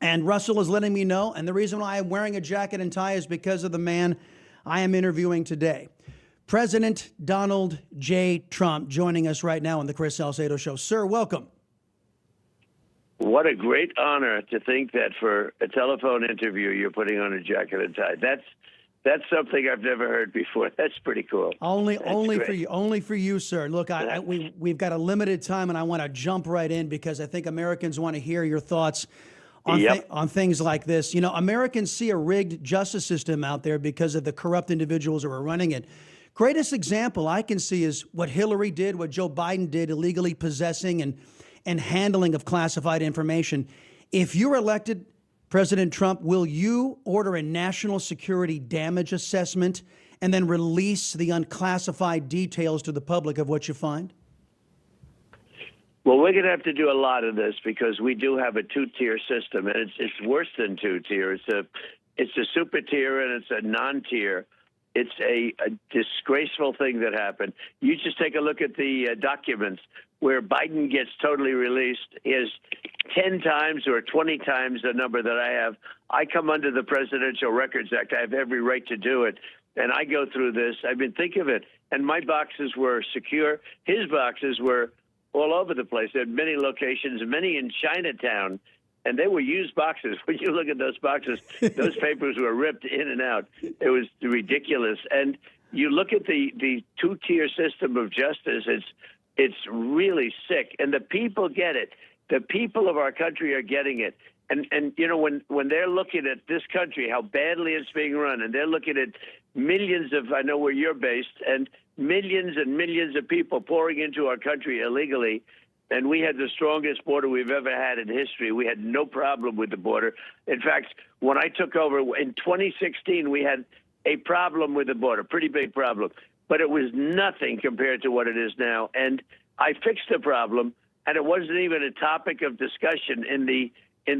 And Russell is letting me know, and the reason why I'm wearing a jacket and tie is because of the man I am interviewing today. President Donald J. Trump joining us right now on the Chris Salcedo Show. Sir, welcome. What a great honor to think that for a telephone interview you're putting on a jacket and tie. That's something I've never heard before. That's pretty cool. Only for you, sir. Look, we've got a limited time, and I want to jump right in because I think Americans want to hear your thoughts on things like this. You know, Americans see a rigged justice system out there because of the corrupt individuals who are running it. Greatest example I can see is what Hillary did, what Joe Biden did, illegally possessing and handling of classified information. If you're elected, President Trump, will you order a national security damage assessment and then release the unclassified details to the public of what you find? Well, we're going to have to do a lot of this because we do have a two-tier system, and it's worse than two-tier. It's a super tier and it's a non-tier. It's a disgraceful thing that happened. You just take a look at the documents where Biden gets totally released. He has 10 times or 20 times the number that I have. I come under the Presidential Records Act. I have every right to do it. And I go through this. I mean, think of it. And my boxes were secure. His boxes were all over the place. There had many locations, many in Chinatown, and they were used boxes. When you look at those boxes, those papers were ripped in and out. It was ridiculous. And you look at the two-tier system of justice, it's really sick. And the people get it. The people of our country are getting it. And you know, when they're looking at this country, how badly it's being run, and they're looking at millions of, I know where you're based, and millions of people pouring into our country illegally, and we had the strongest border we've ever had in history. We had no problem with the border. In fact, when I took over in 2016, we had a problem with the border, pretty big problem, but it was nothing compared to what it is now. And I fixed the problem, and it wasn't even a topic of discussion in the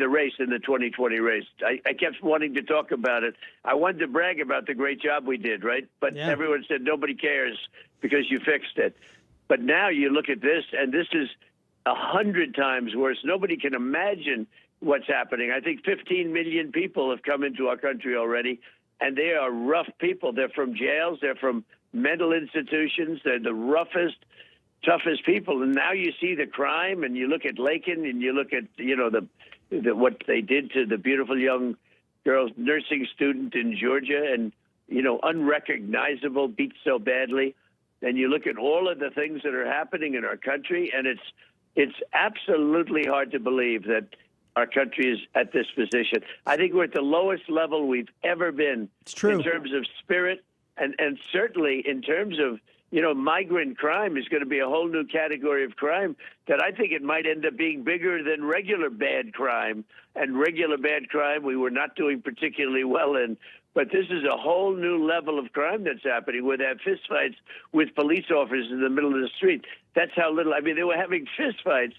race, in the 2020 race. I kept wanting to talk about it. I wanted to brag about the great job we did, right? But everyone said nobody cares because you fixed it. But now you look at this, and this is 100 times worse. Nobody can imagine what's happening. I think 15 million people have come into our country already, and they are rough people. They're from jails. They're from mental institutions. They're the roughest, toughest people. And now you see the crime, and you look at Lakin, and you look at, you know, what they did to the beautiful young girl nursing student in Georgia, and, you know, unrecognizable, beat so badly. And you look at all of the things that are happening in our country, and it's absolutely hard to believe that our country is at this position. I think we're at the lowest level we've ever been. It's true. In terms of spirit, and certainly in terms of, you know, migrant crime is going to be a whole new category of crime that I think it might end up being bigger than regular bad crime. And regular bad crime we were not doing particularly well in. But this is a whole new level of crime that's happening, where they have fistfights with police officers in the middle of the street. That's how little. I mean, they were having fistfights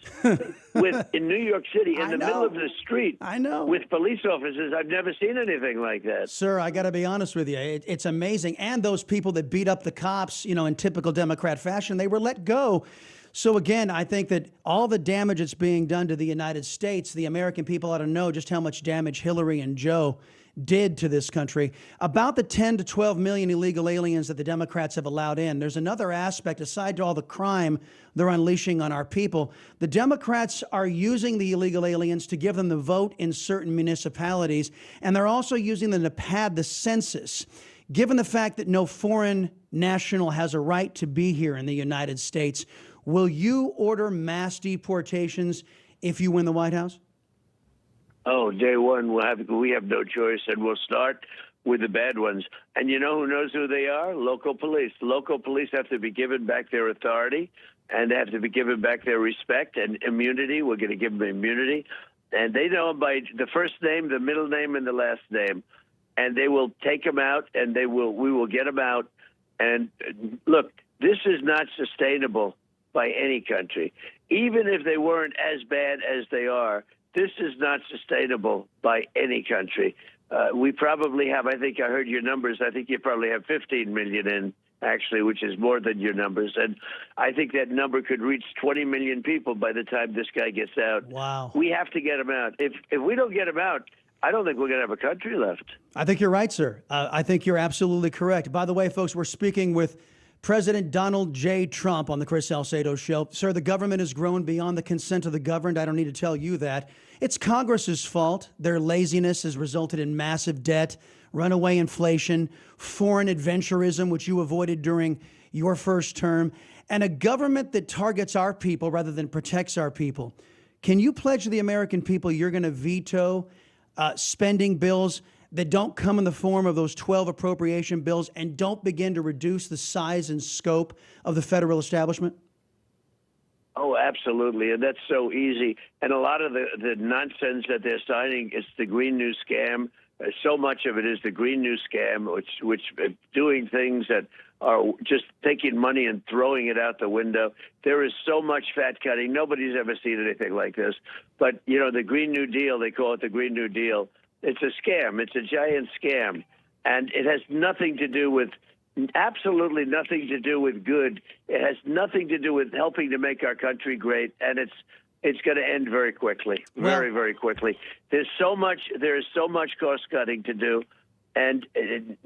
in New York City in the middle of the street. I know. With police officers. I've never seen anything like that. Sir, I got to be honest with you. It's amazing. And those people that beat up the cops, you know, in typical Democrat fashion, they were let go. So again, I think that all the damage that's being done to the United States, the American people ought to know just how much damage Hillary and Joe did to this country. About the 10 to 12 million illegal aliens that the Democrats have allowed in, there's another aspect aside to all the crime they're unleashing on our people. The Democrats are using the illegal aliens to give them the vote in certain municipalities, and they're also using them to pad the census. Given the fact that no foreign national has a right to be here in the United States, will you order mass deportations if you win the White House? Oh, day one, we have no choice, and we'll start with the bad ones. And you know who knows who they are? Local police. Local police have to be given back their authority, and they have to be given back their respect and immunity. We're going to give them immunity. And they know them by the first name, the middle name, and the last name. And they will take them out, and we will get them out. And look, this is not sustainable by any country. Even if they weren't as bad as they are, this is not sustainable by any country. We probably have, I think I heard your numbers, I think you probably have 15 million actually, which is more than your numbers. And I think that number could reach 20 million people by the time this guy gets out. Wow. We have to get him out. If we don't get him out, I don't think we're going to have a country left. I think you're right, sir. I think you're absolutely correct. By the way, folks, we're speaking with President Donald J. Trump on the Chris Salcedo Show. Sir, the government has grown beyond the consent of the governed. I don't need to tell you that. It's Congress's fault. Their laziness has resulted in massive debt, runaway inflation, foreign adventurism, which you avoided during your first term, and a government that targets our people rather than protects our people. Can you pledge to the American people you're going to veto spending bills that don't come in the form of those 12 appropriation bills and don't begin to reduce the size and scope of the federal establishment? Oh, absolutely. And that's so easy. And a lot of the nonsense that they're signing, it's the Green New Scam. So much of it is the Green New Scam, which doing things that are just taking money and throwing it out the window. There is so much fat cutting. Nobody's ever seen anything like this. But, you know, the Green New Deal, they call it the Green New Deal. It's a scam. It's a giant scam. And it has nothing to do with, absolutely nothing to do with good. It has nothing to do with helping to make our country great. And it's going to end very quickly, very, very quickly. There is so much cost cutting to do, and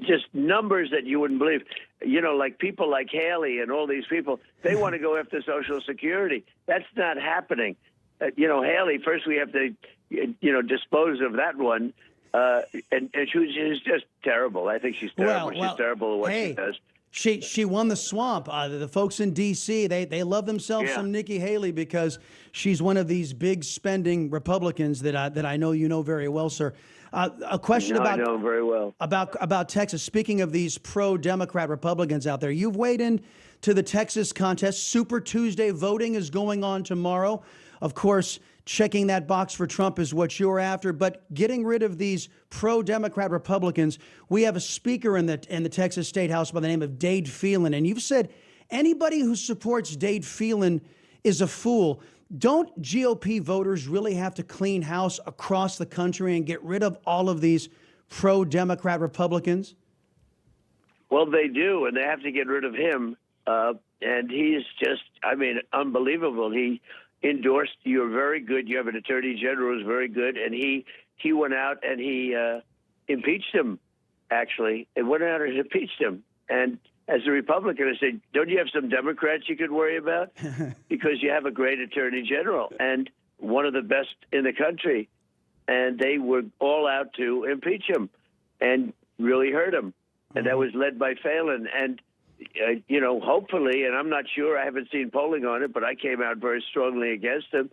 just numbers that you wouldn't believe. You know, like people like Haley and all these people, they want to go after Social Security. That's not happening. You know, Haley, first we have to, dispose of that one. And she's just terrible. I think she's terrible. She's terrible at what she does. She won the swamp. The folks in D.C., they love themselves some Nikki Haley because she's one of these big spending Republicans that I know you know very well, sir. A question I know very well about Texas. Speaking of these pro-Democrat Republicans out there, you've weighed in to the Texas contest. Super Tuesday voting is going on tomorrow. Of course, checking that box for Trump is what you're after, but getting rid of these pro-Democrat Republicans. We have a speaker in the Texas State House by the name of Dade Phelan, and you've said anybody who supports Dade Phelan is a fool. Don't GOP voters really have to clean house across the country and get rid of all of these pro-Democrat Republicans? Well, they do, and they have to get rid of him. And he's just, unbelievable. He endorsed, you're very good. You have an attorney general who's very good. And he went out and he impeached him, actually. It went out and impeached him. And as a Republican, I said, don't you have some Democrats you could worry about? Because you have a great attorney general and one of the best in the country. And they were all out to impeach him and really hurt him. And that was led by Phelan. And hopefully, and I'm not sure, I haven't seen polling on it, but I came out very strongly against him.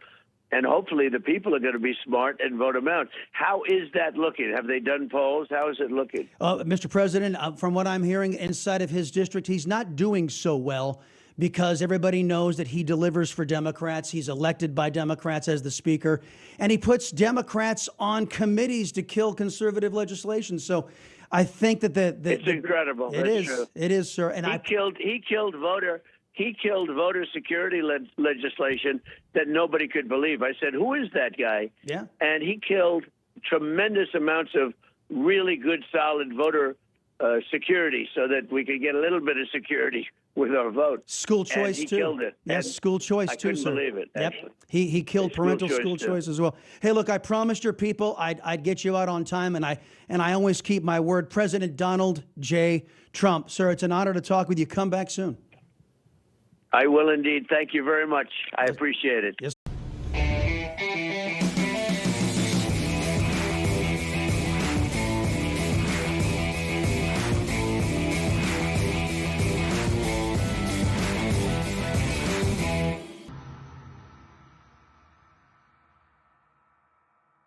And hopefully the people are going to be smart and vote him out. How is that looking? Have they done polls? How is it looking? Mr. President, from what I'm hearing inside of his district, he's not doing so well because everybody knows that he delivers for Democrats. He's elected by Democrats as the speaker, and he puts Democrats on committees to kill conservative legislation. So I think that it's incredible. It is. True. It is, sir. And he killed voter security legislation that nobody could believe. I said, who is that guy? Yeah. And he killed tremendous amounts of really good, solid voter security so that we could get a little bit of security with our vote. School choice, and he too. killed it. Yes, and school choice, too, sir. I couldn't believe it, actually. Yep. He killed parental school choice as well. Hey, look, I promised your people I'd get you out on time, and I always keep my word. President Donald J. Trump. Sir, it's an honor to talk with you. Come back soon. I will indeed. Thank you very much. I appreciate it. Yes.